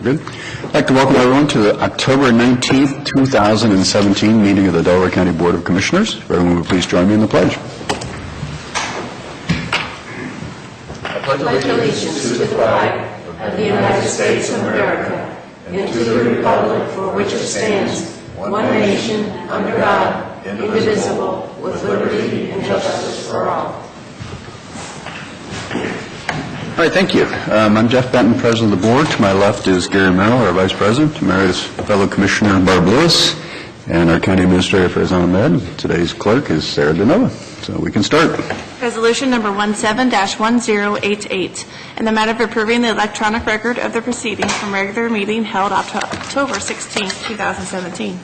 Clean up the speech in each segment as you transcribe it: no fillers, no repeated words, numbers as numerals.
Good. I'd like to welcome everyone to the October 19th, 2017 meeting of the Delaware County Board of Commissioners. If everyone would please join me in the pledge. I pledge allegiance to the flag of the United States of America and to the republic for which it stands, one nation, under God, indivisible, with liberty and justice for all. All right, thank you. I'm Jeff Benton, President of the Board. To my left is Gary Merrill, our Vice President. To my right is fellow Commissioner Barb Lewis, and our County Administrator, Faizan Ahmed. Today's clerk is Sarah DeNova. So we can start. Resolution number 17-1088, in the matter of approving the electronic record of the proceedings from regular meeting held October 16, 2017.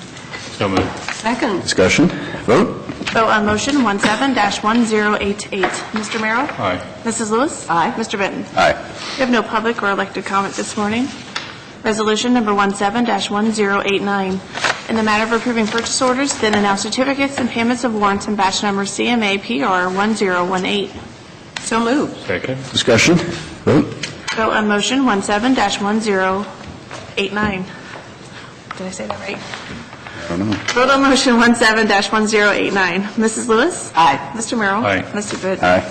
So moved. Second. Discussion. Vote. Vote on motion 17-1088. Mr. Merrill? Aye. Mrs. Lewis? Aye. Mr. Benton? Aye. We have no public or elected comment this morning. Resolution number 17-1089, in the matter of approving purchase orders, then announced certificates and payments of warrants in batch number CMA PR 1018. So moved. Second. Discussion. Vote. Vote on motion 17-1089. Did I say that right? I don't know. Vote on motion 17-1089. Mrs. Lewis? Aye. Mr. Merrill? Aye. Mr. Benton? Aye.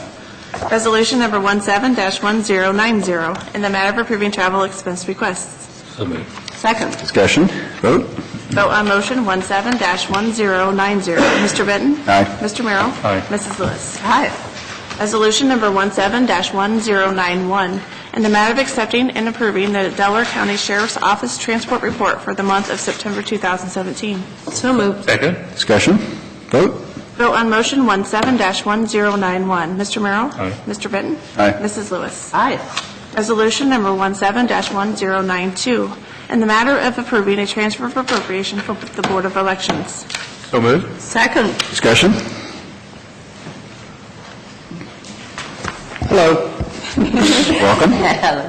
Resolution number 17-1090, in the matter of approving travel expense requests. So moved. Second. Discussion. Vote. Vote on motion 17-1090. Mr. Benton? Aye. Mr. Merrill? Aye. Mrs. Lewis? Aye. Resolution number 17-1091, in the matter of accepting and approving the Delaware County Sheriff's Office Transport Report for the month of September 2017. So moved. Second. Discussion. Vote. Vote on motion 17-1091. Mr. Merrill? Aye. Mr. Benton? Aye. Mrs. Lewis? Aye. Resolution number 17-1092, in the matter of approving a transfer of appropriation for the Board of Elections. So moved. Second. Discussion. Hello. Welcome.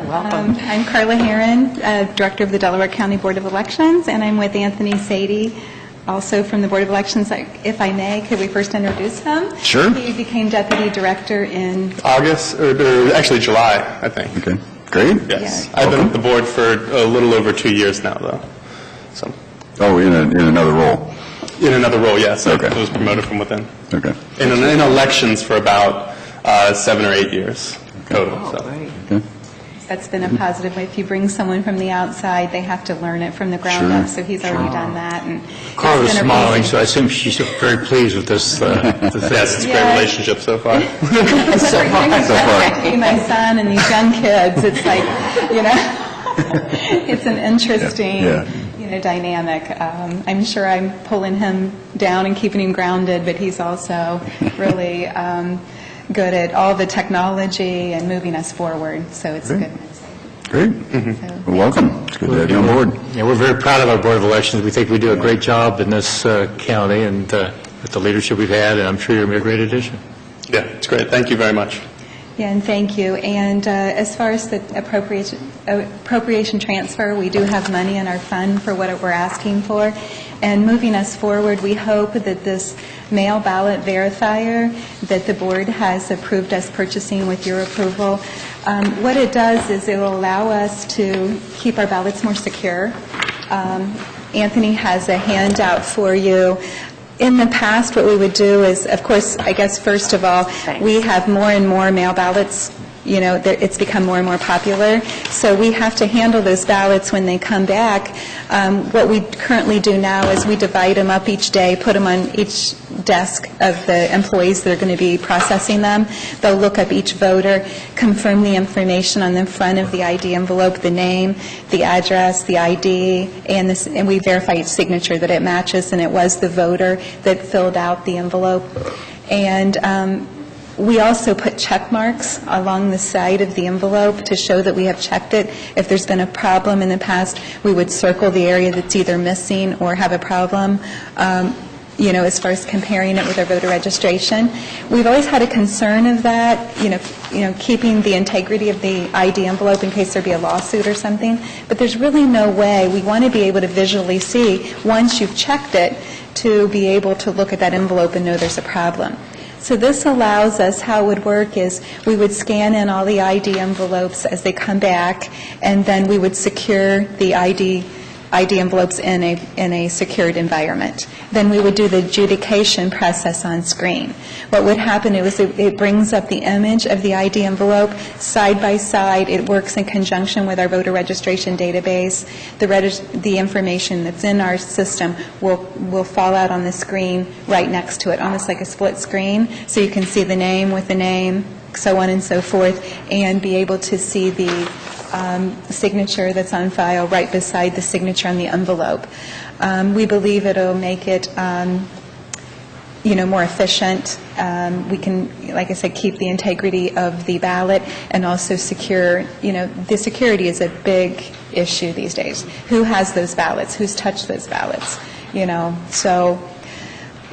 Welcome. I'm Carla Heron, Director of the Delaware County Board of Elections, and I'm with Anthony Sadie, also from the Board of Elections. If I may, could we first introduce him? Sure. He became Deputy Director in, August, or actually July, I think. Okay. Great. Yes. Yeah. I've been at the board for a little over 2 years now, though. So, Oh, in another role. in another role, yes. Okay. I was promoted from within. Okay. In elections for about 7 or 8 years total. So. Okay. that's been a positive way. If you bring someone from the outside, they have to learn it from the ground Sure. up, so he's already done that. And Carla's it's been smiling, amazing. so I assume she's very pleased with this. Yes, it's a great Yeah. relationship so far. So my son and these young kids, it's like, it's an interesting, Yeah. dynamic. I'm sure I'm pulling him down and keeping him grounded, but he's also really good at all the technology and moving us forward. So it's a good mix. Great. Well, welcome. It's good to have you on board. Yeah, we're very proud of our Board of Elections. We think we do a great job in this county and with the leadership we've had, and I'm sure you'll be a great addition. Yeah, it's great. Thank you very much. Yeah, and thank you. And as far as the appropriation transfer, we do have money in our fund for what we're asking for. And moving us forward, we hope that this mail ballot verifier that the board has approved us purchasing with your approval, what it does is it will allow us to keep our ballots more secure. Anthony has a handout for you. In the past, what we would do is, of course, I guess first of all, we have more and more mail ballots. It's become more and more popular. So we have to handle those ballots when they come back. What we currently do now is we divide them up each day, put them on each desk of the employees that are going to be processing them. They'll look up each voter, confirm the information on the front of the ID envelope, the name, the address, the ID, and we verify each signature that it matches and it was the voter that filled out the envelope. And we also put check marks along the side of the envelope to show that we have checked it. If there's been a problem in the past, we would circle the area that's either missing or have a problem, as far as comparing it with our voter registration. We've always had a concern of that, keeping the integrity of the ID envelope in case there be a lawsuit or something. But there's really no way. We want to be able to visually see, once you've checked it, to be able to look at that envelope and know there's a problem. So this allows us, how it would work is, we would scan in all the ID envelopes as they come back, and then we would secure the ID envelopes in a secured environment. Then we would do the adjudication process on screen. What would happen is it brings up the image of the ID envelope side by side. It works in conjunction with our voter registration database. The information that's in our system will fall out on the screen right next to it, almost like a split screen, so you can see the name with the name, so on and so forth, and be able to see the signature that's on file right beside the signature on the envelope. We believe it'll make it, more efficient. We can, like I said, keep the integrity of the ballot and also secure, the security is a big issue these days. Who has those ballots? Who's touched those ballots? So,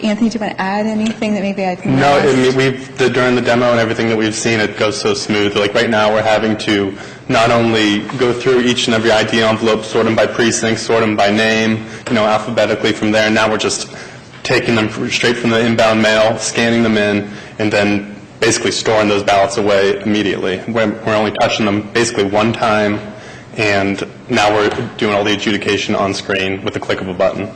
Anthony, do you want to add anything that maybe I can No, ask? during the demo and everything that we've seen, it goes so smooth. Like right now, we're having to not only go through each and every ID envelope, sort them by precinct, sort them by name, alphabetically from there. Now we're just taking them straight from the inbound mail, scanning them in, and then basically storing those ballots away immediately. We're only touching them basically one time, and now we're doing all the adjudication on screen with the click of a button.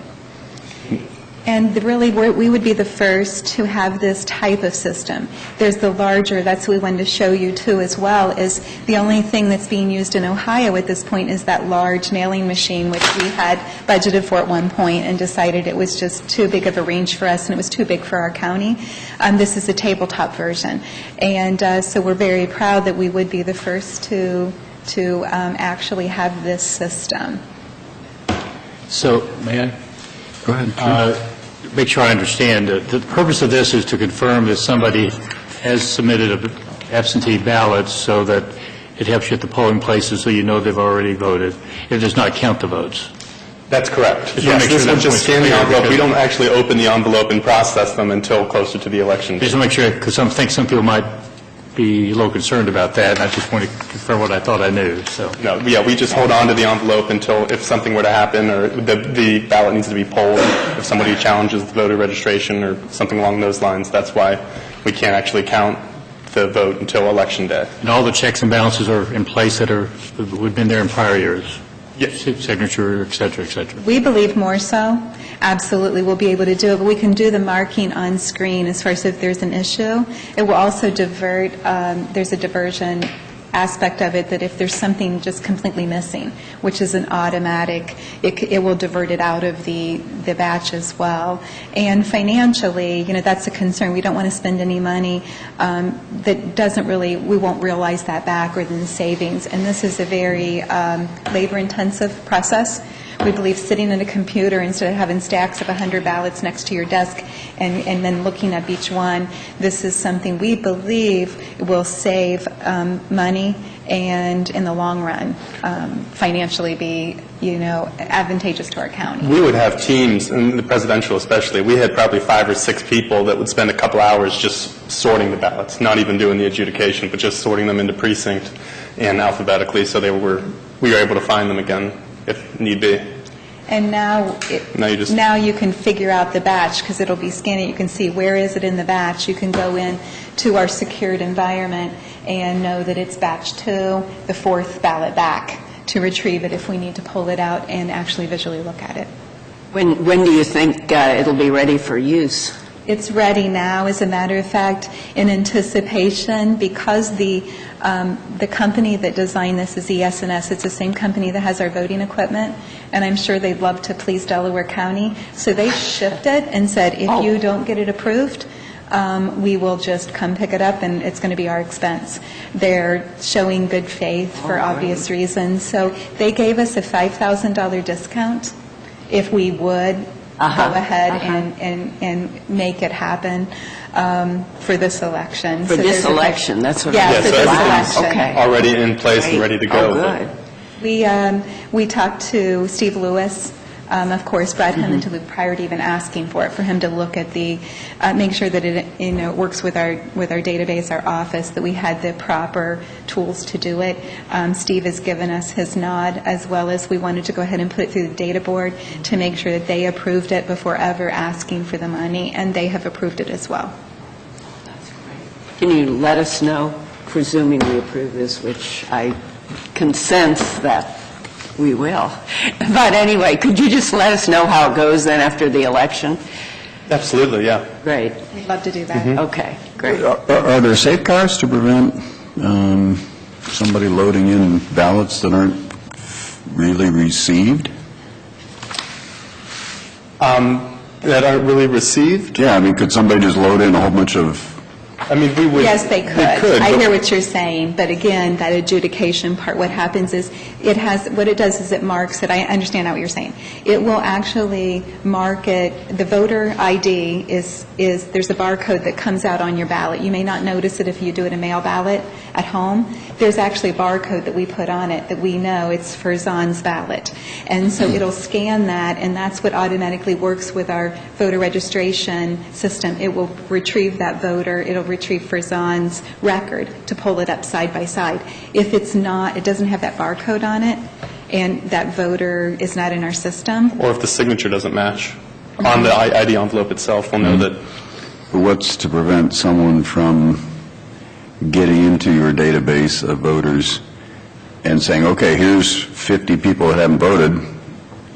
And really, we would be the first to have this type of system. There's the larger, that's what we wanted to show you too as well, is the only thing that's being used in Ohio at this point is that large mailing machine, which we had budgeted for at one point and decided it was just too big of a range for us and it was too big for our county. This is a tabletop version. And so we're very proud that we would be the first to actually have this system. So, may I? Go ahead. Make sure I understand. The purpose of this is to confirm that somebody has submitted an absentee ballot so that it helps you at the polling places so you know they've already voted. It does not count the votes. That's correct. Just wanna make Yes, this sure will that just point's scan the clear, envelope. We because- don't actually open the envelope and process them until closer to the election. Just to make sure, because I think some people might be a little concerned about that, and I just want to confirm what I thought I knew, so. No, we just hold on to the envelope until if something were to happen or the ballot needs to be polled, if somebody challenges the voter registration or something along those lines. That's why we can't actually count the vote until Election Day. And all the checks and balances are in place that would have been there in prior years? Yes. Signature, et cetera, et cetera. We believe more so. Absolutely, we'll be able to do it, but we can do the marking on screen as far as if there's an issue. It will also divert, there's a diversion aspect of it that if there's something just completely missing, which is an automatic, it will divert it out of the batch as well. And financially, that's a concern. We don't want to spend any money that doesn't really, we won't realize that back or the savings. And this is a very labor-intensive process. We believe sitting at a computer instead of having stacks of 100 ballots next to your desk and then looking up each one, this is something we believe will save money and in the long run financially be, advantageous to our county. We would have teams, and the presidential especially, we had probably 5 or 6 people that would spend a couple hours just sorting the ballots, not even doing the adjudication, but just sorting them into precinct and alphabetically so we were able to find them again if need be. And now, Now you can figure out the batch because it'll be scanning. You can see where is it in the batch. You can go in to our secured environment and know that it's batch 2, the 4th ballot back, to retrieve it if we need to pull it out and actually visually look at it. When do you think it'll be ready for use? It's ready now, as a matter of fact, in anticipation, because the company that designed this is ES&S. It's the same company that has our voting equipment, and I'm sure they'd love to please Delaware County. So they shipped it and said, if you don't get it approved, we will just come pick it up, and it's going to be our expense. They're showing good faith for obvious reasons. So they gave us a $5,000 discount if we would go ahead and make it happen for this election. For So this there's a- election, that's what Yeah, I for so this everything's election. Okay. already in place and ready to go. Oh, good. We talked to Steve Lewis, of course, brought him into the prior to even asking for it, for him to look at the, make sure that it works with our database, our office, that we had the proper tools to do it. Steve has given us his nod, as well as we wanted to go ahead and put it through the data board to make sure that they approved it before ever asking for the money, and they have approved it as well. Can you let us know, presuming we approve this, which I can sense that we will. But anyway, could you just let us know how it goes then after the election? Absolutely, yeah. Great. We'd love to do that. Okay, great. Are there safeguards to prevent somebody loading in ballots that aren't really received? That aren't really received? Yeah, I mean, could somebody just load in a whole bunch of, I mean, we would... Yes, they could. I but- hear what you're saying, but again, that adjudication part, what happens is, what it does is it marks it, I understand now what you're saying. It will actually mark it, the voter ID is there's a barcode that comes out on your ballot. You may not notice it if you do it a mail ballot at home. There's actually a barcode that we put on it that we know it's for Zahn's ballot. And so it'll scan that, and that's what automatically works with our voter registration system. It will retrieve that voter, it'll retrieve Farzan's record to pull it up side by side. If it's not, it doesn't have that barcode on it, and that voter is not in our system. Or if the signature doesn't match on the ID envelope itself, we'll know that... what's to prevent someone from getting into your database of voters and saying, okay, here's 50 people that haven't voted,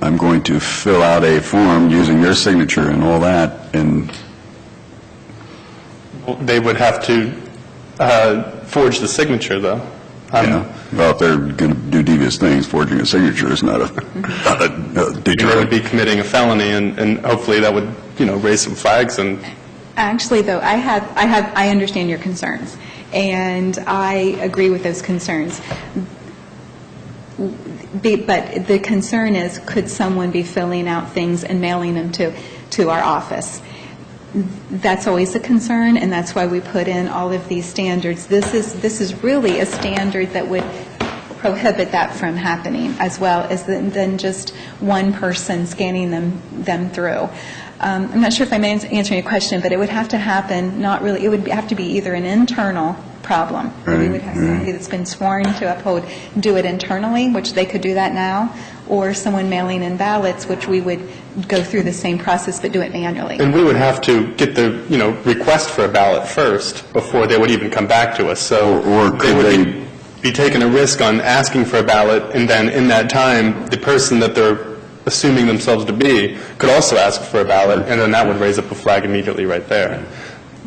I'm going to fill out a form using their signature and all that, and... They would have to forge the signature, though. Well, if they're going to do devious things, forging a signature is not a They deterrent. would be committing a felony, and hopefully that would, raise some flags and... Actually, though, I understand your concerns, and I agree with those concerns. But the concern is, could someone be filling out things and mailing them to our office? That's always a concern, and that's why we put in all of these standards. This is really a standard that would prohibit that from happening, as well as than just one person scanning them through. I'm not sure if I'm answering your question, but it would have to happen, it would have to be either an internal problem, where we would have somebody that's been sworn to uphold, do it internally, which they could do that now, or someone mailing in ballots, which we would go through the same process but do it manually. And we would have to get the, request for a ballot first before they would even come back to us. So Or they could would they- be taking a risk on asking for a ballot, and then in that time, the person that they're assuming themselves to be could also ask for a ballot, and then that would raise up a flag immediately right there.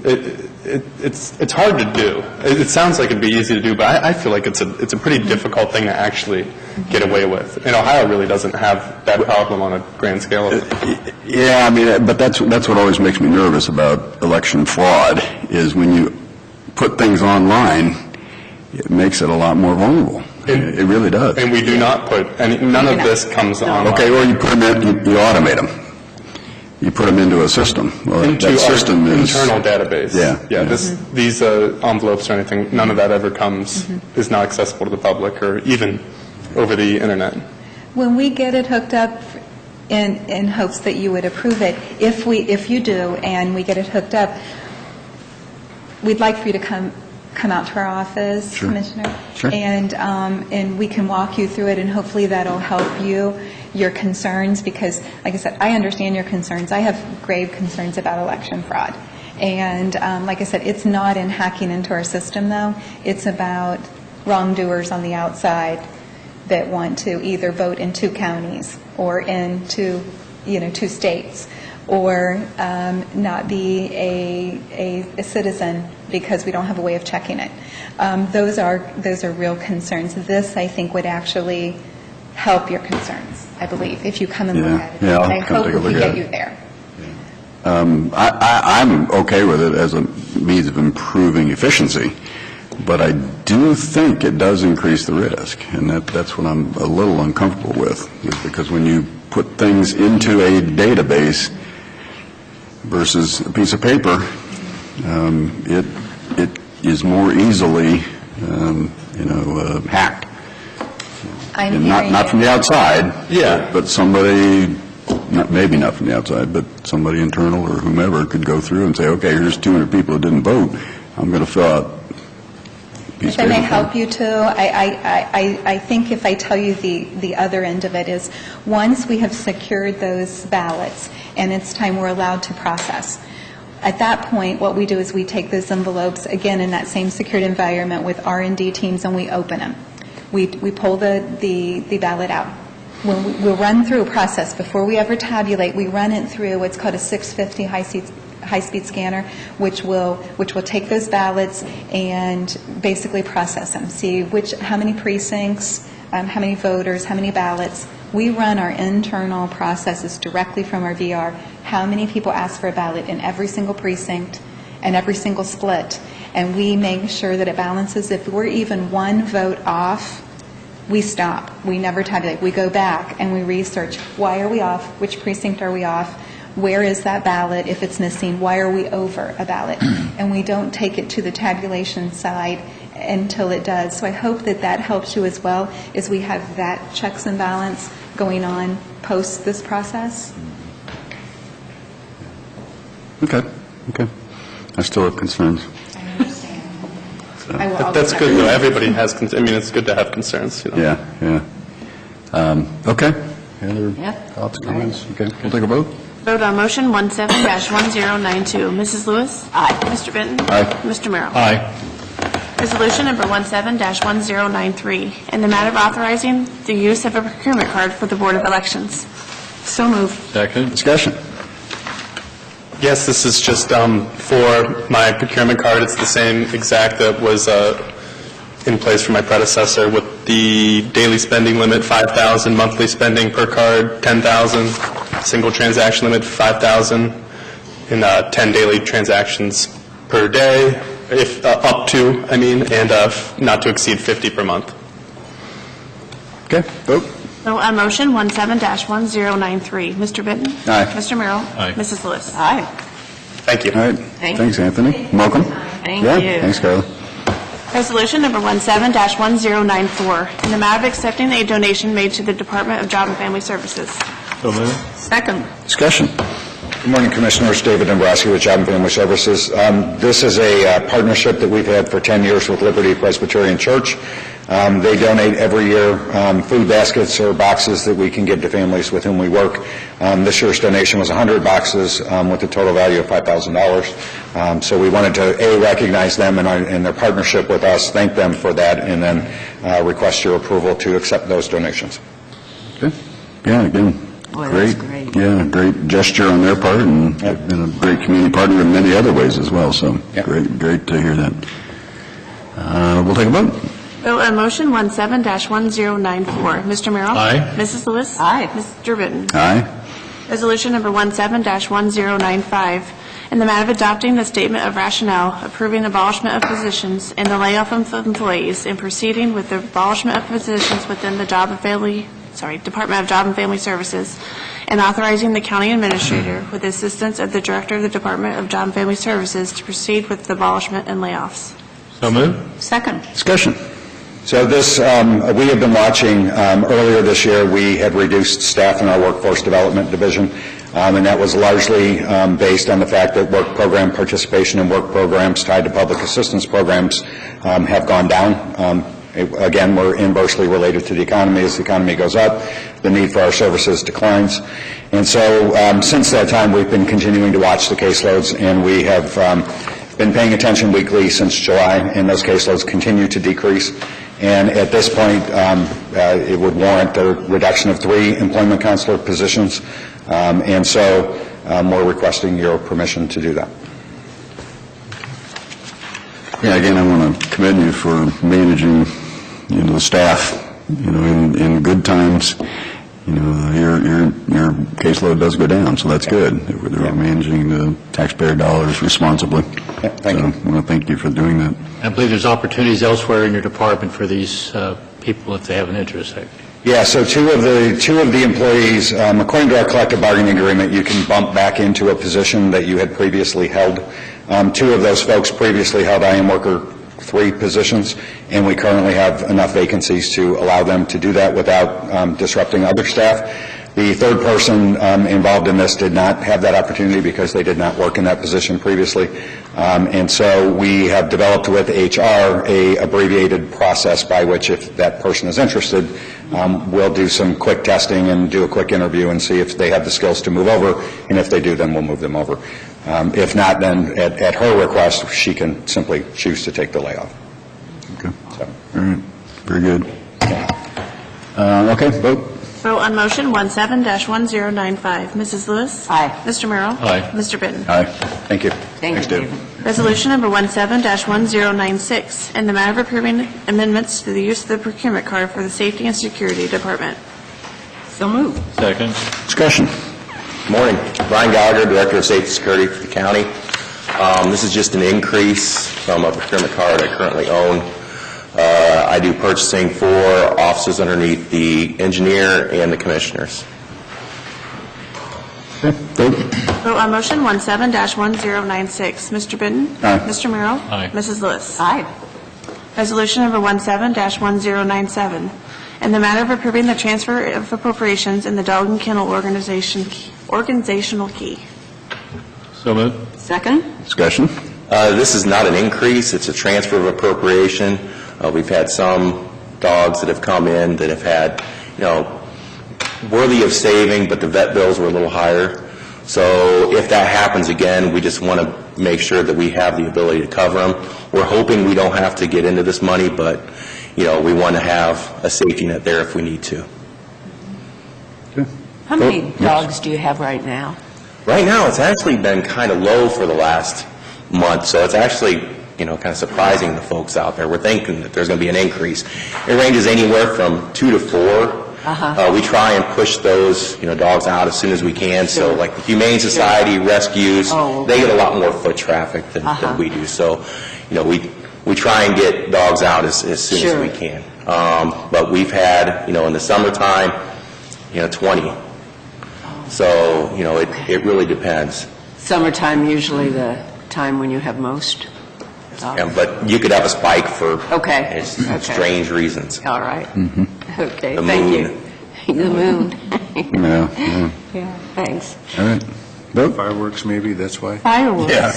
It's hard to do. It sounds like it'd be easy to do, but I feel like it's a pretty difficult thing to actually get away with. And Ohio really doesn't have that problem on a grand scale. Yeah, I mean, but that's what always makes me nervous about election fraud, is when you put things online, it makes it a lot more vulnerable. It really does. And we do not put any, none of this comes online. Okay, or you put them in, you automate them. You put them into a system. Well, Into that system our is... internal database. Yeah. These envelopes or anything, none of that ever comes, is not accessible to the public or even over the internet. When we get it hooked up in hopes that you would approve it, if you do and we get it hooked up, we'd like for you to come out to our office, Sure. Commissioner. Sure. And we can walk you through it, and hopefully that'll help your concerns, because, like I said, I understand your concerns. I have grave concerns about election fraud. And like I said, it's not in hacking into our system, though. It's about wrongdoers on the outside that want to either vote in 2 counties or in 2 states, or not be a citizen because we don't have a way of checking it. Those are real concerns. This, I think, would actually help your concerns, I believe, if you come and look at it. Yeah, I'll I come hope take a we can look at get it. you there. I'm okay with it as a means of improving efficiency, but I do think it does increase the risk, and that's what I'm a little uncomfortable with, is because when you put things into a database versus a piece of paper, it is more easily, hacked. I'm And hearing not you. from the outside. Yeah. But somebody, maybe not from the outside, but somebody internal or whomever could go through and say, okay, here's 200 people who didn't vote. I'm going to fill out a piece If of I may paper. help you too, I think if I tell you the other end of it is, once we have secured those ballots and it's time we're allowed to process, At that point, what we do is we take those envelopes, again, in that same secured environment with R&D teams, and we open them. We pull the ballot out. We'll run through a process. Before we ever tabulate, we run it through what's called a 650 high-speed scanner, which will take those ballots and basically process them, see how many precincts, how many voters, how many ballots. We run our internal processes directly from our VR, how many people ask for a ballot in every single precinct and every single split, and we make sure that it balances. If we're even one vote off, we stop. We never tabulate. We go back and we research, why are we off? Which precinct are we off? Where is that ballot if it's missing? Why are we over a ballot? And we don't take it to the tabulation side until it does. So I hope that that helps you as well, as we have that checks and balance going on post this process. Okay. I still have concerns. I understand. I will always That's have- good, though. Everybody has, it's good to have concerns, Yeah. Okay. Any other thoughts, comments? Okay, we'll take a vote. Vote on motion 17-1092. Mrs. Lewis? Aye. Mr. Benton? Aye. Mr. Merrill? Aye. Resolution number 17-1093, in the matter of authorizing the use of a procurement card for the Board of Elections. So moved. Second. Discussion. Yes, this is just for my procurement card. It's the same exact that was in place for my predecessor, with the daily spending limit 5,000, monthly spending per card 10,000, single transaction limit 5,000, and 10 daily transactions per day, if up to, and not to exceed 50 per month. Okay, vote. Vote on motion 17-1093. Mr. Benton? Aye. Mr. Merrill? Aye. Mrs. Lewis? Aye. Thank you. All right. Thanks, Anthony. Welcome. Thank Yeah, you. thanks, Carla. Resolution number 17-1094, in the matter of accepting a donation made to the Department of Job and Family Services. So moved. Second. Discussion. Good morning, Commissioners. David Dombrowski with Job and Family Services. This is a partnership that we've had for 10 years with Liberty Presbyterian Church. They donate every year food baskets or boxes that we can give to families with whom we work. This year's donation was 100 boxes with a total value of $5,000. So we wanted to, A, recognize them and their partnership with us, thank them for that, and then request your approval to accept those donations. Okay. Yeah, again, Boy, that's great. Yeah, great gesture on their part, and they've been a great community partner in many other ways as well, so Yep. great to hear that. We'll take a vote. Vote on motion 17-1094. Mr. Merrill? Aye. Mrs. Lewis? Aye. Mr. Benton? Aye. Resolution number 17-1095, in the matter of adopting the statement of rationale approving abolishment of positions and the layoff of employees and proceeding with the abolishment of positions within the Department of Job and Family Services, and authorizing the county administrator with the assistance of the director of the Department of Job and Family Services to proceed with the abolishment and layoffs. So moved. Second. Discussion. So this, we have been watching, earlier this year, we had reduced staff in our Workforce Development Division, and that was largely based on the fact that work program participation and work programs tied to public assistance programs have gone down. Again, we're inversely related to the economy. As the economy goes up, the need for our services declines. And so since that time, we've been continuing to watch the caseloads, and we have been paying attention weekly since July, and those caseloads continue to decrease. And at this point, it would warrant the reduction of 3 employment counselor positions, and so we're requesting your permission to do that. Yeah, again, I want to commend you for managing, the staff, in good times. Your caseload does go down, so that's good. They're managing the taxpayer dollars responsibly. Yeah, thank you. I want to thank you for doing that. I believe there's opportunities elsewhere in your department for these people if they have an interest. Yeah, so two of the employees, according to our collective bargaining agreement, you can bump back into a position that you had previously held. 2 of those folks previously held IM worker 3 positions, and we currently have enough vacancies to allow them to do that without disrupting other staff. The third person involved in this did not have that opportunity because they did not work in that position previously. And so we have developed with HR a abbreviated process by which, if that person is interested, we'll do some quick testing and do a quick interview and see if they have the skills to move over, and if they do, then we'll move them over. If not, then at her request, she can simply choose to take the layoff. Okay. So, All right. Very good. Okay, vote. Vote on motion 17-1095. Mrs. Lewis? Aye. Mr. Merrill? Aye. Mr. Benton? Aye. Thank you. Thank Thanks, you, Dave. David. Resolution number 17-1096, in the matter of approving amendments to the use of the procurement card for the Safety and Security Department. So moved. Second. Discussion. Morning. Brian Gallagher, Director of Safety and Security for the county. This is just an increase from a procurement card I currently own. I do purchasing for offices underneath the engineer and the commissioners. Vote. Vote on motion 17-1096. Mr. Benton? Aye. Mr. Merrill? Aye. Mrs. Lewis? Aye. Resolution number 17-1097, in the matter of approving the transfer of appropriations in the Dog and Kennel organizational key. So moved. Second? Discussion. This is not an increase, it's a transfer of appropriation. We've had some dogs that have come in that have had, worthy of saving, but the vet bills were a little higher. So if that happens again, we just want to make sure that we have the ability to cover them. We're hoping we don't have to get into this money, but, we want to have a safety net there if we need to. How many dogs do you have right now? Right now, it's actually been kind of low for the last month, so it's actually, kind of surprising the folks out there. We're thinking that there's going to be an increase. It ranges anywhere from 2 to 4. We try and push those, dogs out as soon as we can. So like the Humane Society, rescues, they get a lot more foot traffic than we do. So, we try and get dogs out as soon as we can. But we've had, in the summertime, 20. So, it really depends. Summertime usually the time when you have most dogs? But you could have a spike for Okay. strange reasons. All right. Okay, The thank moon. you. The moon. Yeah. Yeah, thanks. All right. Vote. Fireworks, maybe, that's why? Fireworks. Yeah.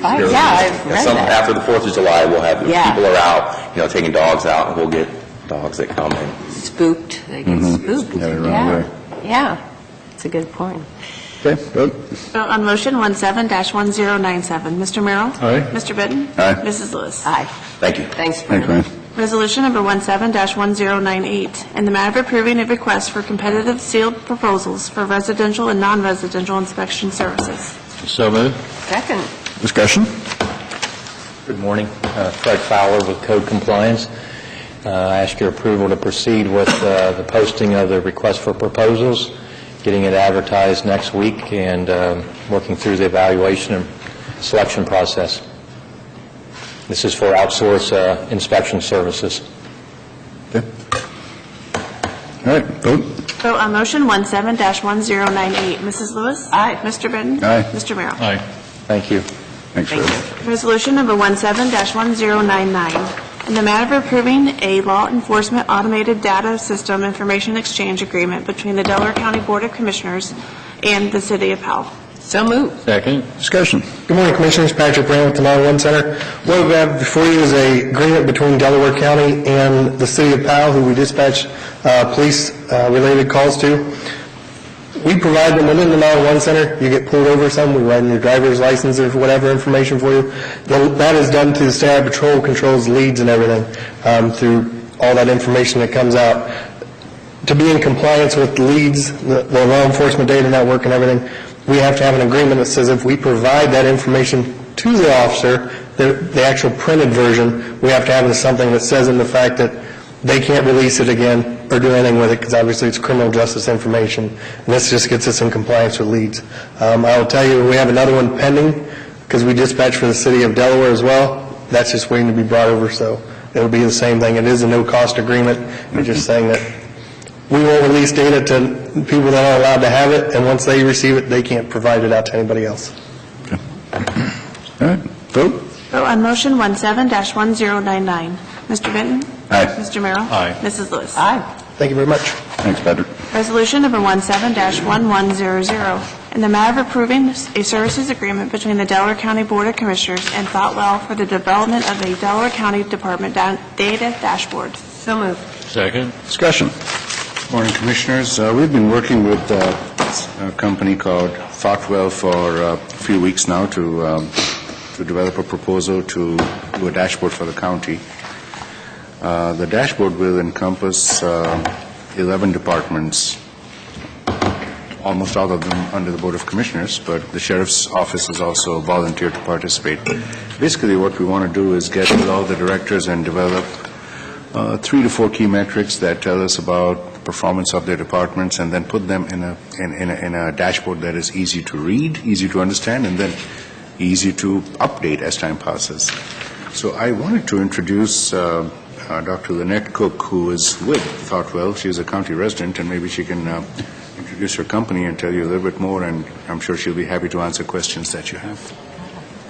I've read that. After the 4th of July, we'll have, Yeah. people are out, taking dogs out, and we'll get dogs that come in. Spooked, they get spooked. Yeah, they're wrong way. Yeah, it's a good point. Okay, vote. Vote on motion 17-1097. Mr. Merrill? Aye. Mr. Benton? Aye. Mrs. Lewis? Aye. Thank you. Thanks, Thanks, Brian. Ryan. Resolution number 17-1098, in the matter of approving a request for competitive sealed proposals for residential and non-residential inspection services. So moved. Second. Discussion. Good morning. Fred Fowler with Code Compliance. I ask your approval to proceed with the posting of the request for proposals, getting it advertised next week, and working through the evaluation and selection process. This is for outsource inspection services. Okay. All right, vote. Vote on motion 17-1098. Mrs. Lewis? Aye. Mr. Benton? Aye. Mr. Merrill? Aye. Thank you. Thanks, Fred. Resolution number 17-1099, in the matter of approving a law enforcement automated data system information exchange agreement between the Delaware County Board of Commissioners and the City of Powell. So moved. Second. Discussion. Good morning, Commissioners. Patrick Brown with the 911 Center. What we have before you is an agreement between Delaware County and the City of Powell, who we dispatch police-related calls to. We provide them within the 911 Center. You get pulled over some, we write in your driver's license or whatever information for you. That is done through the State Highway Patrol, controls leads and everything, through all that information that comes out. To be in compliance with the leads, the law enforcement data network and everything, we have to have an agreement that says if we provide that information to the officer, the actual printed version, we have to have something that says in the fact that they can't release it again or do anything with it, because obviously it's criminal justice information, and this just gets us in compliance with leads. I will tell you, we have another one pending, because we dispatch for the City of Delaware as well. That's just waiting to be brought over, so it'll be the same thing. It is a no-cost agreement. We're just saying that we won't release data to people that aren't allowed to have it, and once they receive it, they can't provide it out to anybody else. All right, vote. Vote on motion 17-1099. Mr. Benton? Aye. Mr. Merrill? Aye. Mrs. Lewis? Aye. Thank you very much. Thanks, Patrick. Resolution number 17-1100, in the matter of approving a services agreement between the Delaware County Board of Commissioners and Thoughtwell for the development of a Delaware County Department data dashboard. So moved. Second. Discussion. Morning, Commissioners. We've been working with a company called Thoughtwell for a few weeks now to develop a proposal to do a dashboard for the county. The dashboard will encompass 11 departments, almost all of them under the Board of Commissioners, but the Sheriff's Office has also volunteered to participate. Basically, what we want to do is get with all the directors and develop 3 to 4 key metrics that tell us about performance of their departments, and then put them in a dashboard that is easy to read, easy to understand, and then easy to update as time passes. So I wanted to introduce Dr. Lynette Cook, who is with Thoughtwell. She is a county resident, and maybe she can introduce her company and tell you a little bit more, and I'm sure she'll be happy to answer questions that you have.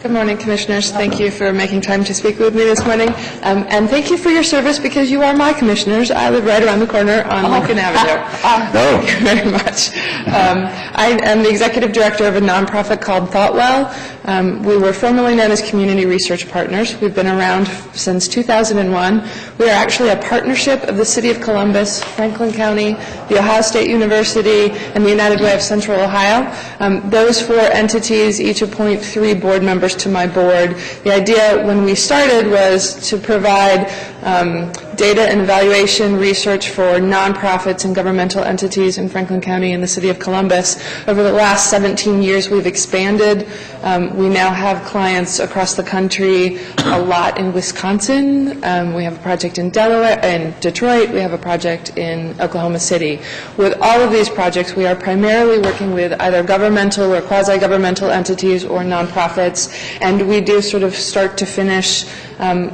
Good morning, Commissioners. Thank you for making time to speak with me this morning. And thank you for your service, because you are my Commissioners. I live right around the corner on Lincoln Avenue. Thank you very much. I am the Executive Director of a nonprofit called Thoughtwell. We were formerly known as Community Research Partners. We've been around since 2001. We are actually a partnership of the City of Columbus, Franklin County, The Ohio State University, and the United Way of Central Ohio. Those 4 entities each appoint 3 board members to my board. The idea when we started was to provide data and evaluation research for nonprofits and governmental entities in Franklin County and the City of Columbus. Over the last 17 years, we've expanded. We now have clients across the country, a lot in Wisconsin. We have a project in Delaware, in Detroit. We have a project in Oklahoma City. With all of these projects, we are primarily working with either governmental or quasi-governmental entities or nonprofits, and we do sort of start to finish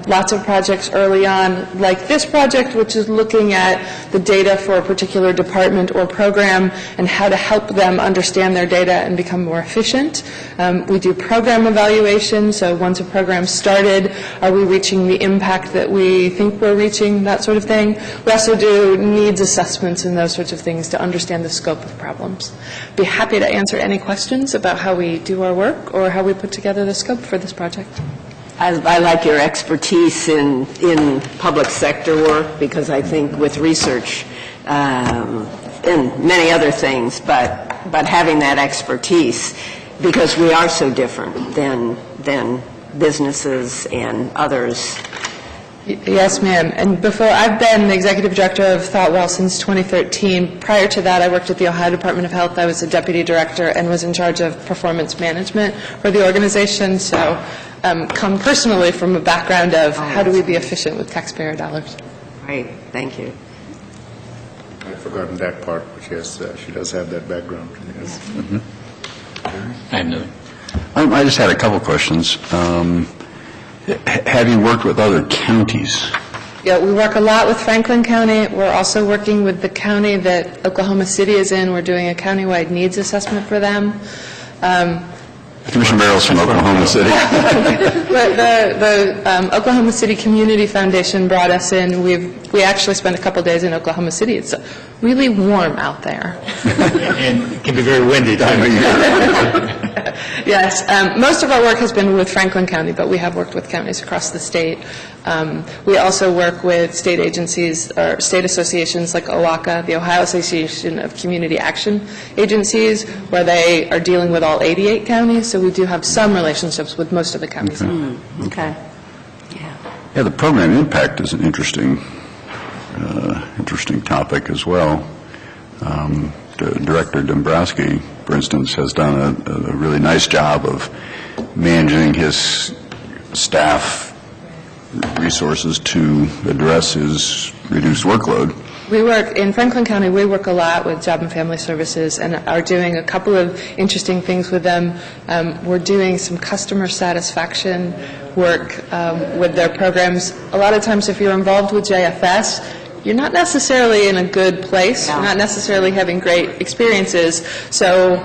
lots of projects early on, like this project, which is looking at the data for a particular department or program and how to help them understand their data and become more efficient. We do program evaluation, so once a program started, are we reaching the impact that we think we're reaching, that sort of thing. We also do needs assessments and those sorts of things to understand the scope of problems. Be happy to answer any questions about how we do our work or how we put together the scope for this project. I like your expertise in public sector work, because I think with research and many other things, but having that expertise, because we are so different than businesses and others. Yes, ma'am. And before, I've been the Executive Director of Thoughtwell since 2013. Prior to that, I worked at the Ohio Department of Health. I was a Deputy Director and was in charge of performance management for the organization. So come personally from a background of how do we be efficient with taxpayer dollars. Right. Thank you. I'd forgotten that part, but yes, she does have that background. Yes. I have nothing. I just had a couple questions. Have you worked with other counties? Yeah, we work a lot with Franklin County. We're also working with the county that Oklahoma City is in. We're doing a countywide needs assessment for them. Commissioner Barrow's from Oklahoma City. The Oklahoma City Community Foundation brought us in. We actually spent a couple days in Oklahoma City. It's really warm out there. And it can be very windy time of year. Yes. Most of our work has been with Franklin County, but we have worked with counties across the state. We also work with state agencies or state associations like OACA, the Ohio Association of Community Action Agencies, where they are dealing with all 88 counties. So we do have some relationships with most of the counties. Okay. Yeah, the program impact is an interesting topic as well. Director Dombrowski, for instance, has done a really nice job of managing his staff resources to address his reduced workload. We work, in Franklin County, we work a lot with Job and Family Services and are doing a couple of interesting things with them. We're doing some customer satisfaction work with their programs. A lot of times if you're involved with JFS, you're not necessarily in a good place. You're not necessarily having great experiences. So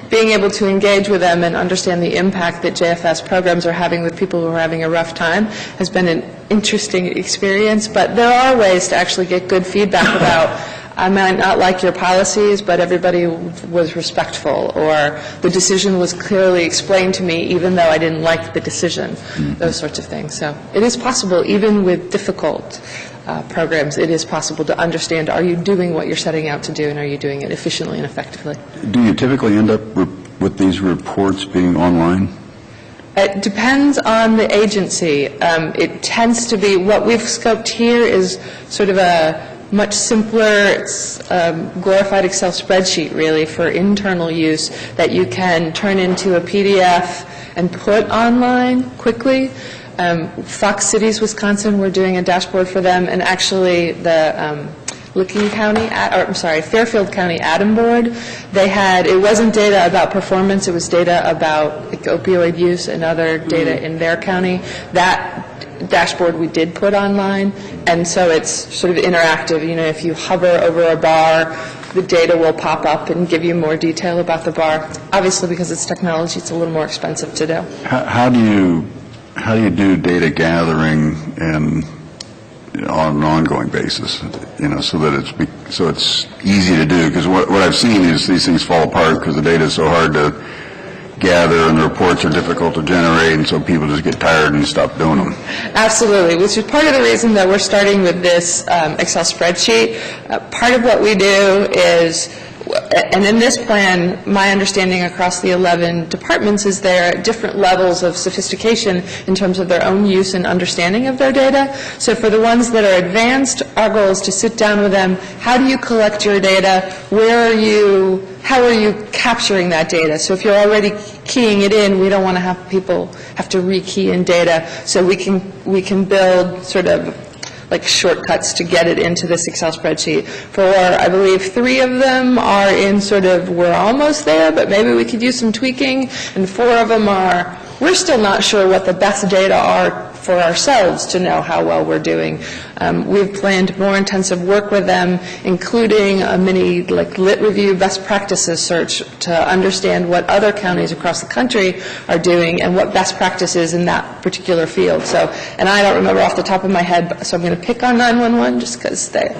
being able to engage with them and understand the impact that JFS programs are having with people who are having a rough time has been an interesting experience. But there are ways to actually get good feedback about, I might not like your policies, but everybody was respectful, or the decision was clearly explained to me even though I didn't like the decision, those sorts of things. So it is possible, even with difficult programs, it is possible to understand, are you doing what you're setting out to do, and are you doing it efficiently and effectively? Do you typically end up with these reports being online? It depends on the agency. It tends to be, what we've scoped here is sort of a much simpler, glorified Excel spreadsheet, really, for internal use that you can turn into a PDF and put online quickly. Fox Cities, Wisconsin, we're doing a dashboard for them, and actually the Fairfield County Adam Board, it wasn't data about performance, it was data about like, opioid use and other data in their county. That dashboard we did put online, and so it's sort of interactive. You know, if you hover over a bar, the data will pop up and give you more detail about the bar. Obviously, because it's technology, it's a little more expensive to do. How do you do data gathering and on an ongoing basis, you know, so that it's easy to do? Because what I've seen is these things fall apart because the data is so hard to gather and the reports are difficult to generate, and so people just get tired and stop doing them. Absolutely, which is part of the reason that we're starting with this Excel spreadsheet. Part of what we do is, and in this plan, my understanding across the 11 departments is there are different levels of sophistication in terms of their own use and understanding of their data. So for the ones that are advanced, our goal is to sit down with them. How do you collect your data? How are you capturing that data? So if you're already keying it in, we don't want to have people have to re-key in data. So we can build sort of like shortcuts to get it into this Excel spreadsheet. For, I believe, 3 of them are in sort of, we're almost there, but maybe we could use some tweaking, and 4 of them are, we're still not sure what the best data are for ourselves to know how well we're doing. We've planned more intensive work with them, including a mini lit review best practices search to understand what other counties across the country are doing and what best practice is in that particular field. So, and I don't remember off the top of my head, so I'm going to pick on 911 just because they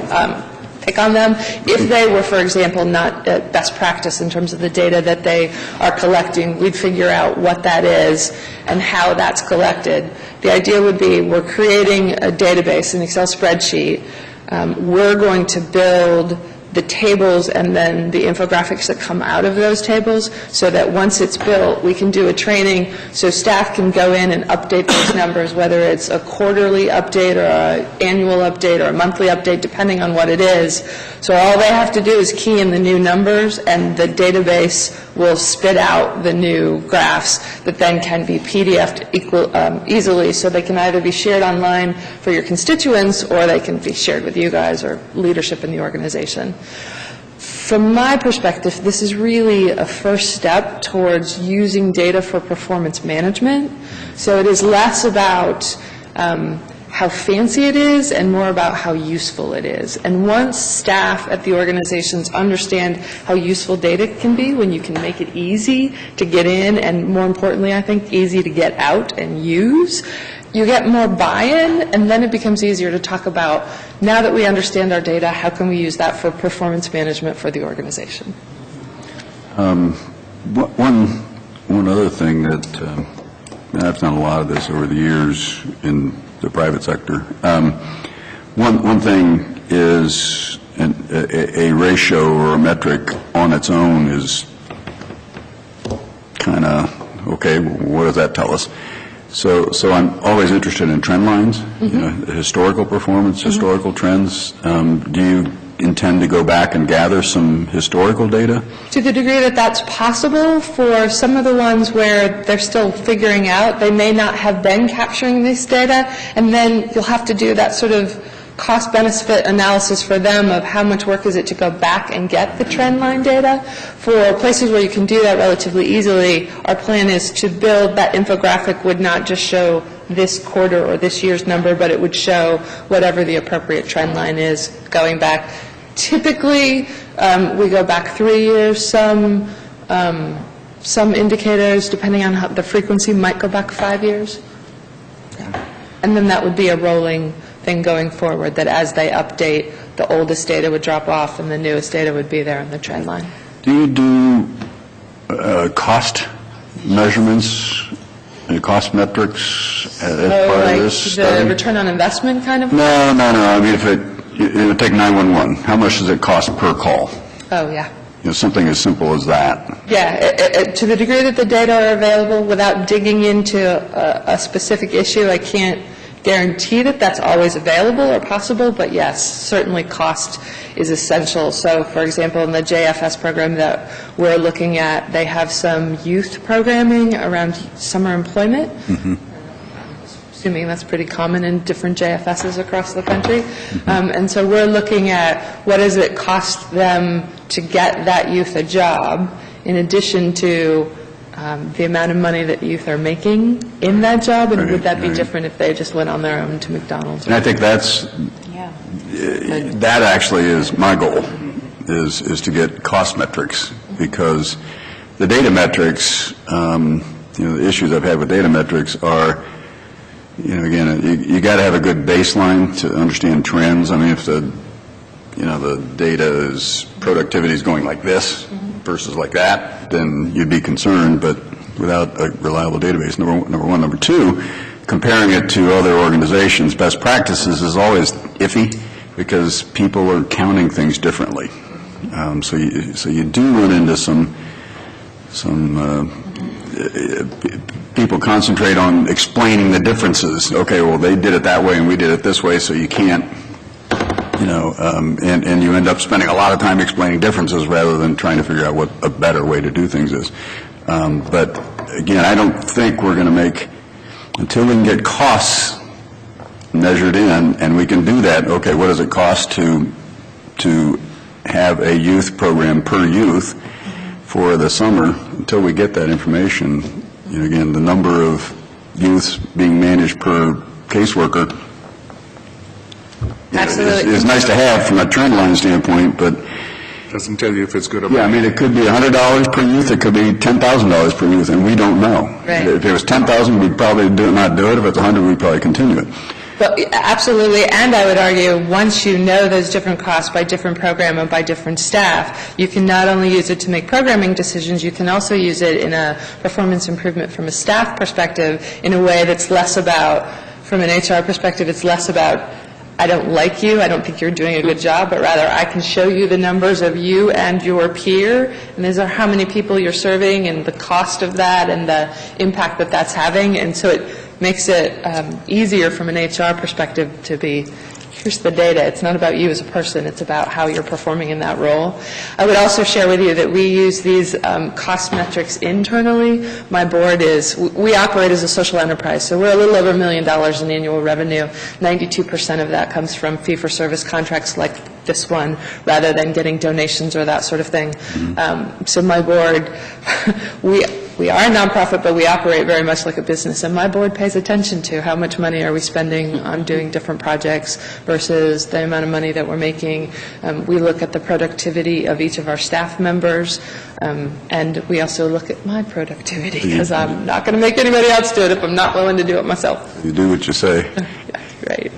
pick on them. If they were, for example, not best practice in terms of the data that they are collecting, we'd figure out what that is and how that's collected. The idea would be we're creating a database, an Excel spreadsheet. We're going to build the tables and then the infographics that come out of those tables so that once it's built, we can do a training so staff can go in and update those numbers, whether it's a quarterly update or an annual update or a monthly update, depending on what it is. So all they have to do is key in the new numbers, and the database will spit out the new graphs that then can be PDF'd easily, so they can either be shared online for your constituents or they can be shared with you guys or leadership in the organization. From my perspective, this is really a first step towards using data for performance management. So it is less about how fancy it is and more about how useful it is. And once staff at the organizations understand how useful data can be when you can make it easy to get in and, more importantly, I think, easy to get out and use, you get more buy-in, and then it becomes easier to talk about, now that we understand our data, how can we use that for performance management for the organization? One other thing that, I've done a lot of this over the years in the private sector. One thing is a ratio or a metric on its own is kind of, okay, what does that tell us? So I'm always interested in trend lines, you know, historical performance, historical trends. Do you intend to go back and gather some historical data? To the degree that that's possible, for some of the ones where they're still figuring out, they may not have been capturing this data, and then you'll have to do that sort of cost-benefit analysis for them of how much work is it to go back and get the trend line data. For places where you can do that relatively easily, our plan is to build that infographic would not just show this quarter or this year's number, but it would show whatever the appropriate trend line is going back. Typically, we go back 3 years. Some indicators, depending on how the frequency, might go back 5 years. And then that would be a rolling thing going forward, that as they update, the oldest data would drop off and the newest data would be there in the trend line. Do you do cost measurements any cost metrics as So, part like of this the study? return on investment kind of? No. I mean, if you take 911, how much does it cost per call? Oh, yeah. Something as simple as that. Yeah, to the degree that the data are available, without digging into a specific issue, I can't guarantee that that's always available or possible, but yes, certainly cost is essential. So, for example, in the JFS program that we're looking at, they have some youth programming around summer employment. Assuming that's pretty common in different JFSs across the country. And so we're looking at what does it cost them to get that youth a job, in addition to the amount of money that youth are making in that job, and would that be different if they just went on their own to McDonald's? And I think that actually is my goal, is to get cost metrics, because the data metrics, the issues I've had with data metrics are, again, you got to have a good baseline to understand trends. I mean, if the data is, productivity is going like this versus like that, then you'd be concerned, but without a reliable database, number one. Number two, comparing it to other organizations, best practices is always iffy, because people are counting things differently. So you do run into some people concentrate on explaining the differences. Okay, well, they did it that way and we did it this way, so you can't, and you end up spending a lot of time explaining differences rather than trying to figure out what a better way to do things is. But again, I don't think we're going to make, until we can get costs measured in, and we can do that, okay, what does it cost to have a youth program per youth for the summer? Until we get that information, again, the number of youths being managed per caseworker is nice to have from a trend line standpoint, but Doesn't tell you if it's good or yeah, I bad. mean, it could be $100 per youth, it could be $10,000 per youth, and we don't know. Right. If it was 10,000, we'd probably not do it. If it's 100, we'd probably continue it. But absolutely, and I would argue, once you know those different costs by different program and by different staff, you can not only use it to make programming decisions, you can also use it in a performance improvement from a staff perspective in a way that's less about, from an HR perspective, it's less about, I don't like you, I don't think you're doing a good job, but rather I can show you the numbers of you and your peer, and these are how many people you're serving and the cost of that and the impact that that's having, and so it makes it easier from an HR perspective to be, here's the data. It's not about you as a person. It's about how you're performing in that role. I would also share with you that we use these cost metrics internally. My board we operate as a social enterprise, so we're a little over $1 million in annual revenue. 92% of that comes from fee-for-service contracts like this one, rather than getting donations or that sort of thing. So my board, we are a nonprofit, but we operate very much like a business, and my board pays attention to how much money are we spending on doing different projects versus the amount of money that we're making. We look at the productivity of each of our staff members, and we also look at my productivity, because I'm not going to make anybody else do it if I'm not willing to do it myself. You do what you say. Yeah, right.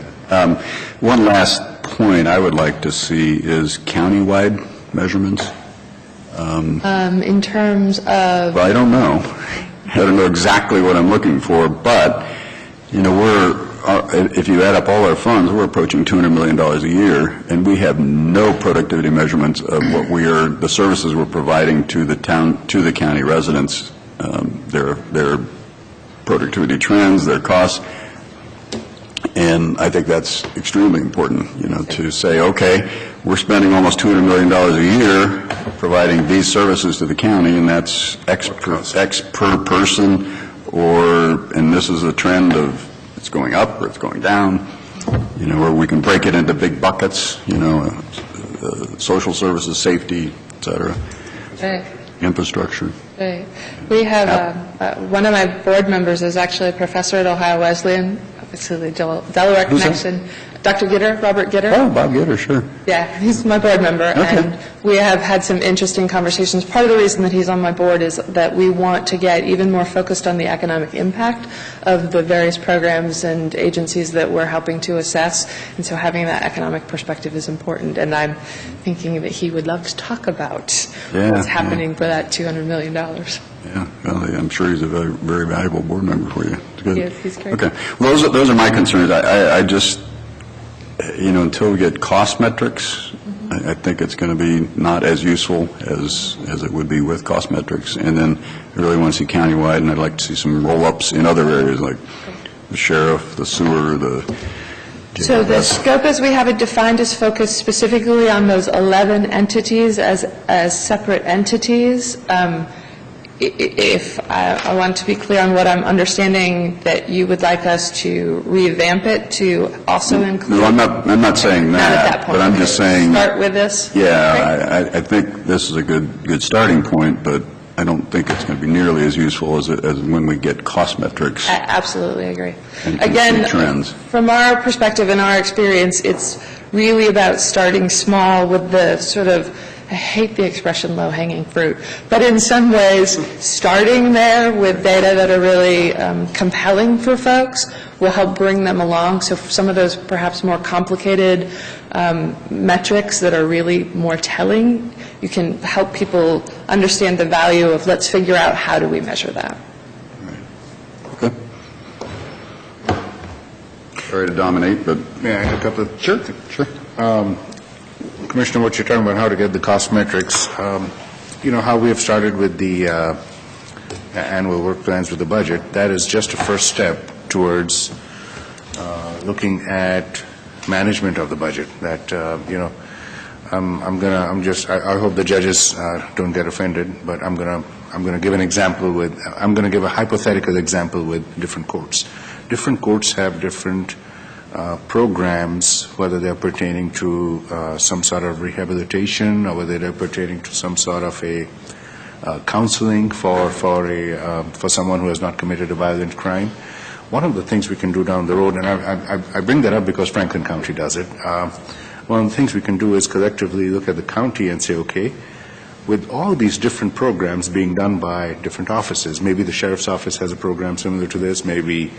One last point I would like to see is countywide measurements. In terms of... Well, I don't know. I don't know exactly what I'm looking for, but, if you add up all our funds, we're approaching $200 million a year, and we have no productivity measurements of what the services we're providing to the county residents, their productivity trends, their costs. And I think that's extremely important, to say, okay, we're spending almost $200 million a year providing these services to the county, and that's X per person, and this is a trend of it's going up or it's going down, or we can break it into big buckets, social services, safety, et cetera, Right. infrastructure. Right. We have, one of my board members is actually a professor at Ohio Wesleyan, obviously the Delaware Who's that? connection. Dr. Gitter, Robert Gitter. Oh, Bob Gitter, sure. Yeah, he's my board member, Okay. and we have had some interesting conversations. Part of the reason that he's on my board is that we want to get even more focused on the economic impact of the various programs and agencies that we're helping to assess, and so having that economic perspective is important, and I'm thinking that he would love to talk about what's happening for that $200 million. Yeah. I'm sure he's a very, very valuable board member for you. It's good. Yes, he's great. Okay. Well, those are my concerns. I just, until we get cost metrics, I think it's going to be not as useful as it would be with cost metrics. And then I really want to see countywide, and I'd like to see some roll-ups in other areas like the sheriff, the sewer, So the scope as we have it defined is focused specifically on those 11 entities as separate entities. If I want to be clear on what I'm understanding, that you would like us to revamp it to also include... No, I'm not saying Not at that point. but I'm just saying... Start with this? Yeah, I think this is a good starting point, but I don't think it's going to be nearly as useful as when we get cost metrics. I absolutely agree. And can Again, see trends. from our perspective and our experience, it's really about starting small with the sort of, I hate the expression low-hanging fruit, but in some ways, starting there with data that are really compelling for folks will help bring them along. So for some of those perhaps more complicated metrics that are really more telling, you can help people understand the value of, let's figure out how do we measure that. Okay. Sorry to dominate, but... May I add a couple of... Sure. Commissioner, what you're talking about, how to get the cost metrics, how we have started with the annual work plans with the budget, that is just a first step towards looking at management of the budget. That, I hope the judges don't get offended, but I'm going to give an example I'm going to give a hypothetical example with different courts. Different courts have different programs, whether they're pertaining to some sort of rehabilitation or whether they're pertaining to some sort of a counseling for someone who has not committed a violent crime. One of the things we can do down the road, and I bring that up because Franklin County does it, one of the things we can do is collectively look at the county and say, okay, with all these different programs being done by different offices, maybe the sheriff's office has a program similar to this, maybe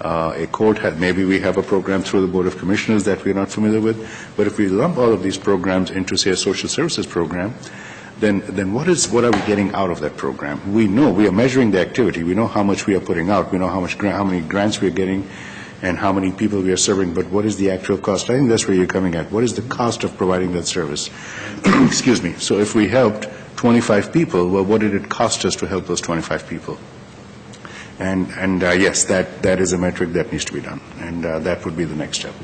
a court maybe we have a program through the Board of Commissioners that we're not familiar with, but if we lump all of these programs into, say, a social services program, then what are we getting out of that program? We know, we are measuring the activity, we know how much we are putting out, we know how many grants we are getting, and how many people we are serving, but what is the actual cost? I think that's where you're coming at. What is the cost of providing that service? Excuse me. So if we helped 25 people, well, what did it cost us to help those 25 people? And yes, that is a metric that needs to be done, and that would be the next step.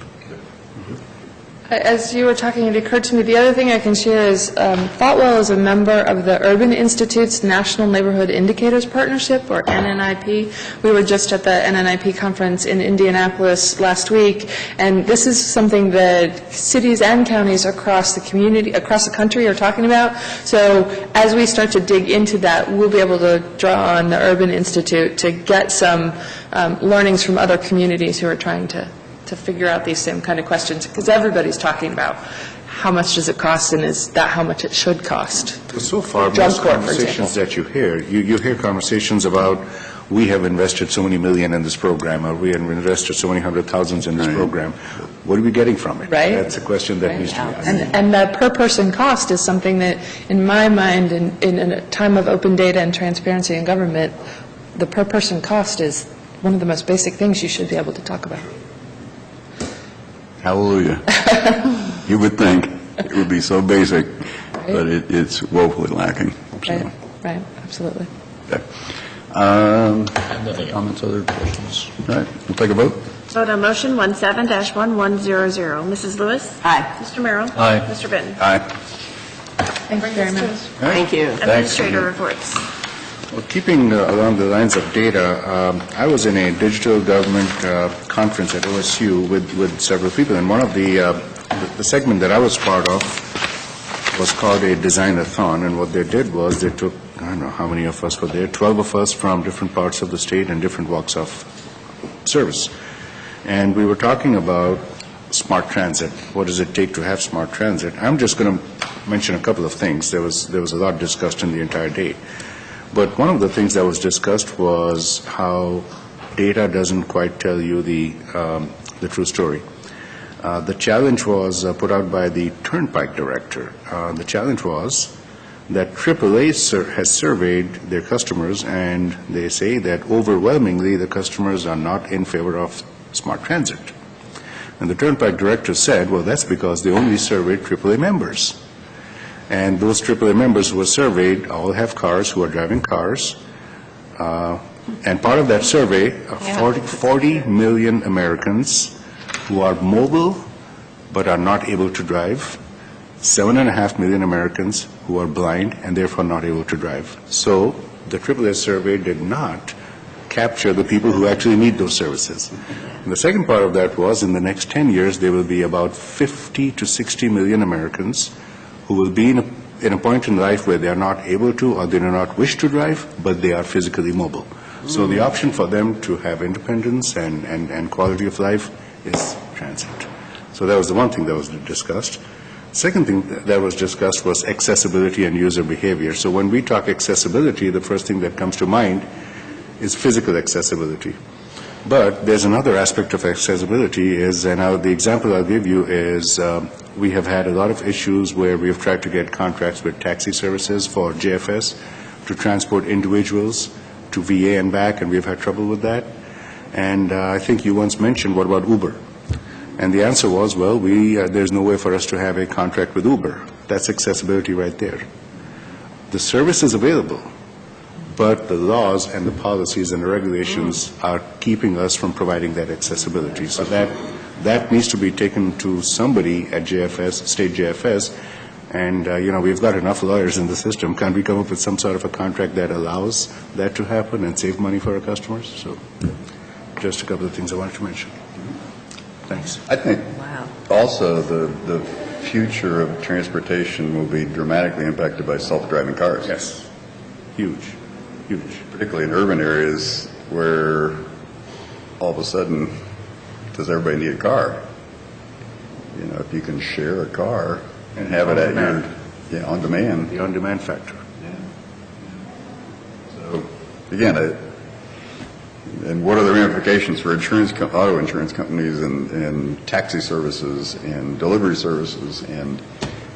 As you were talking, it occurred to me, the other thing I can share is Thoughtwell is a member of the Urban Institute's National Neighborhood Indicators Partnership, or NNIP. We were just at the NNIP conference in Indianapolis last week, and this is something that cities and counties across the community, across the country are talking about. So as we start to dig into that, we'll be able to draw on the Urban Institute to get some learnings from other communities who are trying to figure out these same kind of questions, because everybody's talking about how much does it cost and is that how much it should cost. So far, most conversations that you hear, you hear conversations about we have invested so many million in this program, or we have invested so many hundred thousands in this program. What are we getting from it? Right. That's a question that needs to be asked. And the per-person cost is something that, in my mind, in a time of open data and transparency in government, the per-person cost is one of the most basic things you should be able to talk about. Hallelujah. You would think it would be so basic, but it's woefully lacking. So. Right, absolutely. Okay. Comments, other questions? All right, we'll take a vote. Vote on motion 17-1100. Mrs. Lewis? Aye. Mr. Merrill? Aye. Mr. Benton? Aye. Thank you very much. Thank you. Administrator reports. Well, keeping along the lines of data, I was in a digital government conference at OSU with several people, and one of the segment that I was part of was called a design-a-thon, and what they did was they took, I don't know how many of us were there, 12 of us from different parts of the state and different walks of service. And we were talking about smart transit. What does it take to have smart transit? I'm just going to mention a couple of things. There was a lot discussed in the entire day. But one of the things that was discussed was how data doesn't quite tell you the true story. The challenge was put out by the Turnpike director. The challenge was that AAA has surveyed their customers, and they say that overwhelmingly the customers are not in favor of Smart Transit. And the Turnpike director said, well, that's because they only surveyed AAA members. And those AAA members who were surveyed all have cars, who are driving cars. And part of that survey, 40 million Americans who are mobile but are not able to drive, 7.5 million Americans who are blind and therefore not able to drive. So the AAA survey did not capture the people who actually need those services. And the second part of that was, in the next 10 years, there will be about 50 to 60 million Americans who will be in a point in life where they are not able to or they do not wish to drive, but they are physically mobile. So the option for them to have independence and quality of life is transit. So that was the one thing that was discussed. Second thing that was discussed was accessibility and user behavior. So when we talk accessibility, the first thing that comes to mind is physical accessibility. But there's another aspect of accessibility is, and the example I'll give you is, we have had a lot of issues where we have tried to get contracts with taxi services for JFS to transport individuals to VA and back, and we've had trouble with that. And I think you once mentioned, what about Uber? And the answer was, well, there's no way for us to have a contract with Uber. That's accessibility right there. The service is available, but the laws and the policies and the regulations are keeping us from providing that accessibility. So that needs to be taken to somebody at JFS, state JFS, and, we've got enough lawyers in the system. Can't we come up with some sort of a contract that allows that to happen and save money for our customers? So just a couple of things I wanted to mention. Thanks. I think also the future of transportation will be dramatically impacted by self-driving cars. Yes. Huge. Particularly in urban areas where all of a sudden, does everybody need a car? If you can share a car and have it at your, on demand. The on-demand factor. So, again, and what are the ramifications for auto insurance companies and taxi services and delivery services and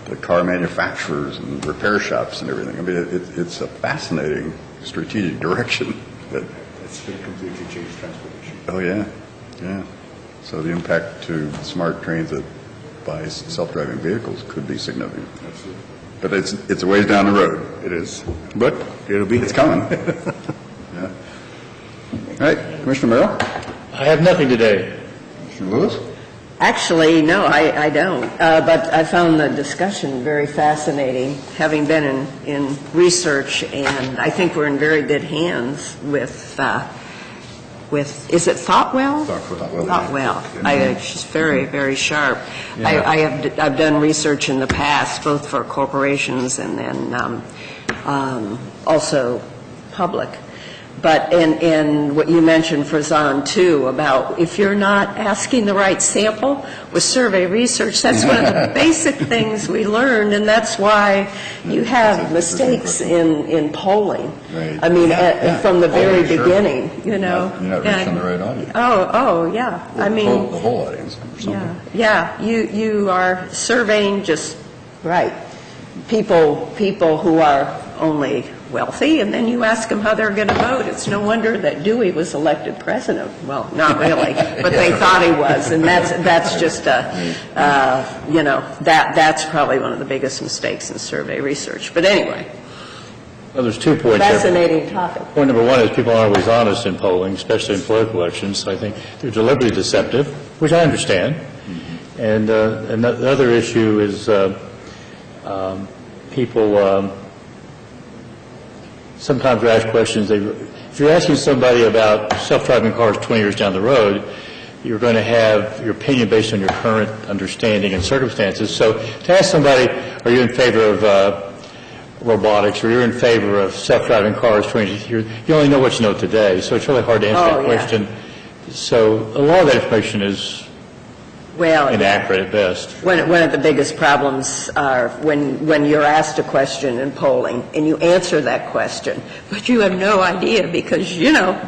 the car manufacturers and repair shops and everything? I mean, it's a fascinating strategic direction. But it's going to completely change transportation. Oh, yeah. So the impact to smart transit by self-driving vehicles could be significant. Absolutely. But it's a ways down the road. It is. But it's coming. Yeah. All right, Commissioner Merrill? I have nothing today. Commissioner Lewis? Actually, no, I don't. But I found the discussion very fascinating, having been in research, and I think we're in very good hands with is it Thoughtwell? Thoughtwell. She's very, very sharp. Yeah. I've done research in the past, both for corporations and then also public. But and what you mentioned, Farzan, too, about if you're not asking the right sample with survey research, that's one of the basic things we learned, and that's why you have mistakes in polling. Right. I mean, from the very beginning, You're not reaching the right audience. Oh, yeah. I mean, the whole audience. Yeah. You are surveying just right people who are only wealthy, and then you ask them how they're going to vote. It's no wonder that Dewey was elected president. Well, not really, but they thought he was, and that's just that's probably one of the biggest mistakes in survey research. But anyway. Well, there's 2 points. Fascinating topic. Point number one is people aren't always honest in polling, especially in political elections. So I think they're deliberately deceptive, which I understand. Mm-hmm. And the other issue is people sometimes we ask questions. If you're asking somebody about self-driving cars 20 years down the road, you're going to have your opinion based on your current understanding and circumstances. So to ask somebody, are you in favor of robotics, or you're in favor of self-driving cars 20 years, you only know what you know today. So it's really hard to answer that question. So a lot of that information is inaccurate at best. One of the biggest problems are when you're asked a question in polling and you answer that question, but you have no idea because,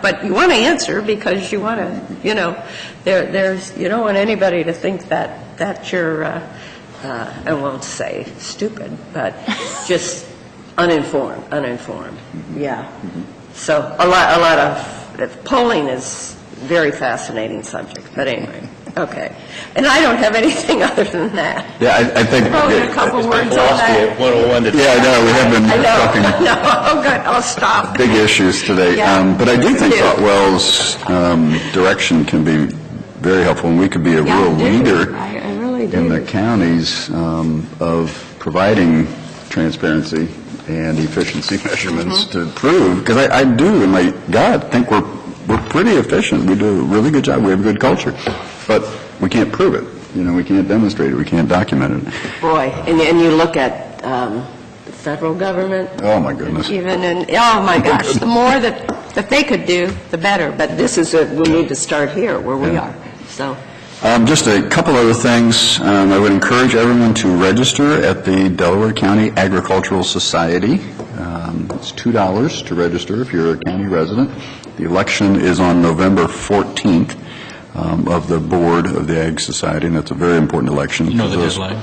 but you want to answer because you want to, there's, you don't want anybody to think that you're, I won't say stupid, but just uninformed, yeah. So a lot of, polling is very fascinating subject, but anyway, okay. And I don't have anything other than that. Yeah, I think... Throw in a couple words on that. 101 to... Yeah, I know, we have been talking... No, good, I'll stop. Big issues today. Yeah. But I do think Me too. Thought-Well's direction can be very helpful, and we could be a Yeah, real I do. leader I really do. in the counties of providing transparency and efficiency measurements to prove, because I do, and my God, think we're pretty efficient. We do a really good job. We have a good culture. But we can't prove it. You know, we can't demonstrate it. We can't document it. Boy, and you look at the federal government, Oh, my goodness. even, and, oh my gosh, the more that they could do, the better. But this is, we need to start here where we are, so. Just a couple other things. I would encourage everyone to register at the Delaware County Agricultural Society. It's $2 to register if you're a county resident. The election is on November 14th of the board of the Ag Society, and that's a very important election. You know the deadline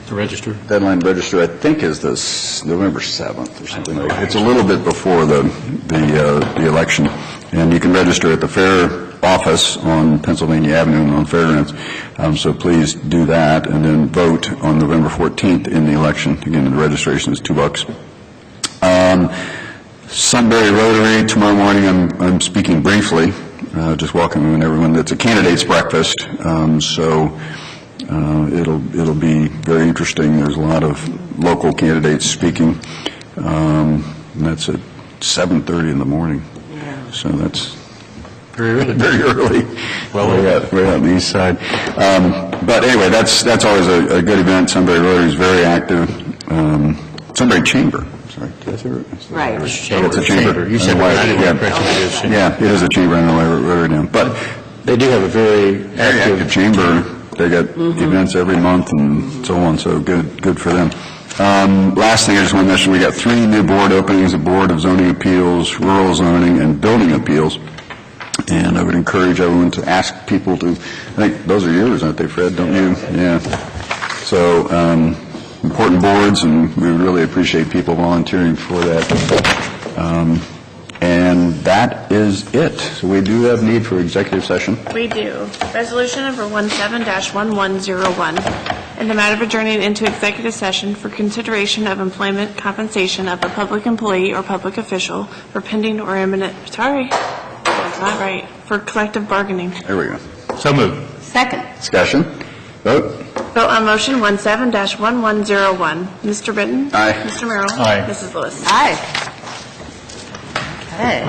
to register? Deadline to register, I think, is this November 7th or something like that. It's a little bit before the election, and you can register at the fair office on Pennsylvania Avenue and on Fairgrounds. So please do that, and then vote on November 14th in the election. Again, the registration is $2. Sunbury Rotary, tomorrow morning I'm speaking briefly, just welcoming everyone. It's a candidates breakfast, so it'll be very interesting. There's a lot of local candidates speaking, and that's at 7:30 in the morning. So that's Very early. very early. Well, we're out on the east side. But anyway, that's always a good event. Sunbury Rotary is very active. Sunbury Chamber. Sorry, did I say it? Right. Yeah, it's a chamber. You said I I didn't yeah. impression it is. Yeah, it is a chamber. I don't know why I wrote it down. But They do have a very very active chamber. They got events every month and so on, so good for them. Last thing I just want to mention, we got 3 new board openings, the Board of Zoning Appeals, Rural Zoning, and Building Appeals. And I would encourage everyone to ask people to, I think those are yours, aren't they, Fred? Don't you? Yeah. So, important boards, and we would really appreciate people volunteering for that. And that is it. So we do have need for executive session. We do. Resolution number 17-1101, in the matter of adjourning into executive session for consideration of employment compensation of a public employee or public official for pending or imminent, that's not right, for collective bargaining. There we go. So moved. Second. Discussion? Vote? Vote on motion 17-1101. Mr. Britton? Aye. Mr. Merrill? Aye. Mrs. Lewis? Aye. Okay.